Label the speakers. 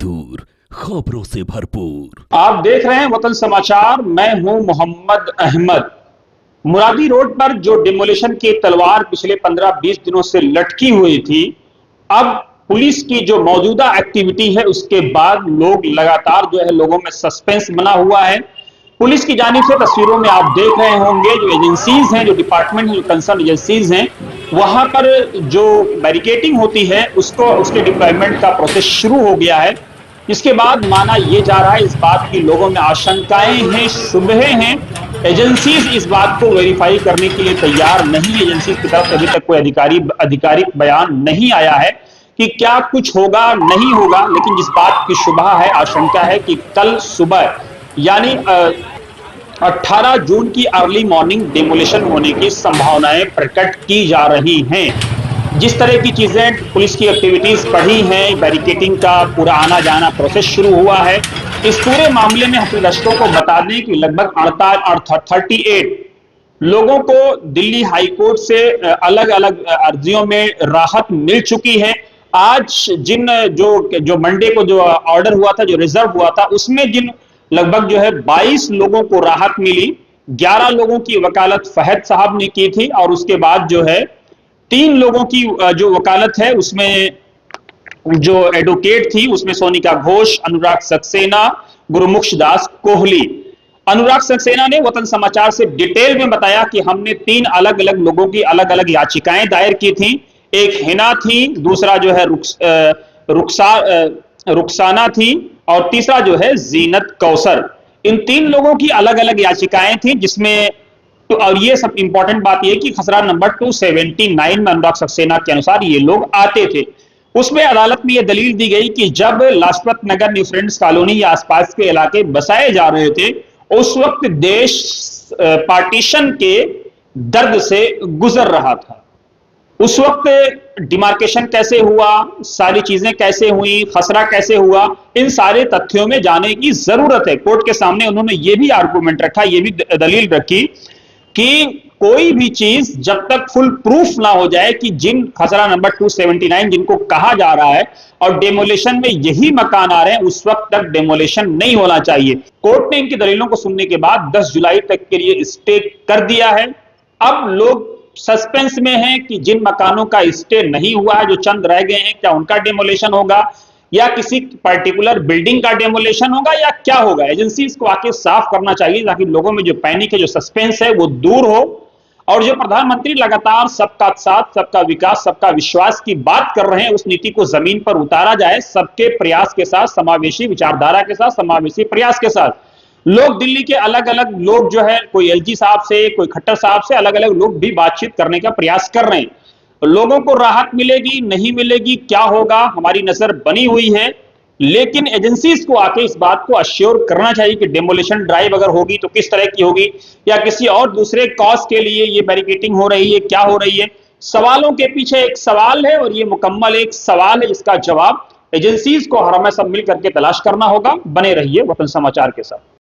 Speaker 1: दूर, खबरों से भरपूर।
Speaker 2: आप देख रहे हैं वतन समाचार। मैं हूं मोहम्मद अहमद। मुरादी रोड पर जो डिमोलिशन की तलवार पिछले 15-20 दिनों से लटकी हुई थी, अब पुलिस की जो मौजूदा एक्टिविटी है उसके बाद लोग लगातार जो है लोगों में सस्पेंस बना हुआ है। पुलिस की जानिब से तस्वीरों में आप देख रहे होंगे जो एजेंसीज हैं, जो डिपार्टमेंट हैं, जो कंसर्न एजेंसीज हैं, वहां पर जो बैरिकेटिंग होती है उसको उसके डिप्लॉयमेंट का प्रोसेस शुरू हो गया है। इसके बाद माना यह जा रहा है, इस बात की लोगों में आशंकाएं हैं, शुबहें हैं। एजेंसीज इस बात को वेरीफाई करने के लिए तैयार नहीं है। एजेंसीज की तरफ से अभी तक कोई आधिकारिक बयान नहीं आया है कि क्या कुछ होगा नहीं होगा, लेकिन जिस बात की शुबह है, आशंका है कि कल सुबह यानी 18 जून की अर्ली मॉर्निंग डेमोलिशन होने की संभावनाएं प्रकट की जा रही हैं। जिस तरह की चीजें पुलिस की एक्टिविटीज बढ़ी हैं, बैरिकेटिंग का पूरा आना जाना प्रोसेस शुरू हुआ है। इस पूरे मामले में हम दर्शकों को बता दें कि लगभग 38 लोगों को दिल्ली हाईकोर्ट से अलग अलग अर्जियों में राहत मिल चुकी है। आज जिन जो मंडे को जो ऑर्डर हुआ था, जो रिजर्व हुआ था, उसमें जिन लगभग जो है 22 लोगों को राहत मिली। 11 लोगों की वकालत फहद साहब ने की थी और उसके बाद जो है 3 लोगों की जो वकालत है उसमें जो एडवोकेट थी उसमें सोनिका घोष, अनुराग सक्सेना, गुरुमुख दास कोहली। अनुराग सक्सेना ने वतन समाचार से डिटेल में बताया कि हमने 3 अलग अलग लोगों की अलग अलग याचिकाएं दायर की थी। एक हिना थी, दूसरा जो है रुखसाना थी और तीसरा जो है जीनत कौसर। इन 3 लोगों की अलग अलग याचिकाएं थी, जिसमें तो और ये सब इंपॉर्टेंट बात यह कि खसरा नंबर 279 में अनुराग सक्सेना के अनुसार ये लोग आते थे। उसमें अदालत में यह दलील दी गई कि जब Lajpat Nagar new friends colony या आसपास के इलाके बसाए जा रहे थे, उस वक्त देश पार्टीशन के दर्द से गुजर रहा था। उस वक्त डिमार्केशन कैसे हुआ, सारी चीजें कैसे हुई, खसरा कैसे हुआ, इन सारे तथ्यों में जाने की जरूरत है। कोर्ट के सामने उन्होंने ये भी आर्गूमेंट रखा, ये भी दलील रखी कि कोई भी चीज जब तक फुल प्रूफ ना हो जाए कि जिन खसरा नंबर 279 जिनको कहा जा रहा है और डेमोलिशन में यही मकान आ रहे हैं, उस वक्त तक डेमोलिशन नहीं होना चाहिए। कोर्ट ने इनकी दलीलों को सुनने के बाद 10 जुलाई तक के लिए स्टे कर दिया है। अब लोग सस्पेंस में हैं कि जिन मकानों का स्टे नहीं हुआ है, जो चंद रह गए हैं, क्या उनका डेमोलिशन होगा या किसी पर्टिकुलर बिल्डिंग का डेमोलिशन होगा या क्या होगा। एजेंसी इसको आके साफ करना चाहिए ताकि लोगों में जो पैनिक है, जो सस्पेंस है, वो दूर हो। और जो प्रधानमंत्री लगातार सबका साथ, सबका विकास, सबका विश्वास की बात कर रहे हैं, उस नीति को जमीन पर उतारा जाए सबके प्रयास के साथ, समावेशी विचारधारा के साथ, समावेशी प्रयास के साथ। लोग दिल्ली के अलग अलग लोग जो है, कोई एलजी साहब से, कोई खट्टर साहब से, अलग अलग लोग भी बातचीत करने का प्रयास कर रहे हैं। लोगों को राहत मिलेगी नहीं मिलेगी, क्या होगा, हमारी नजर बनी हुई है। लेकिन एजेंसीज को आके इस बात को अश्योर करना चाहिए कि डेमोलिशन ड्राइव अगर होगी तो किस तरह की होगी, या किसी और दूसरे कॉज के लिए ये बैरिकेटिंग हो रही है, क्या हो रही है। सवालों के पीछे एक सवाल है और ये मुकम्मल एक सवाल है जिसका जवाब एजेंसीज को हर हमें सब मिल करके तलाश करना होगा। बने रहिए वतन समाचार के साथ।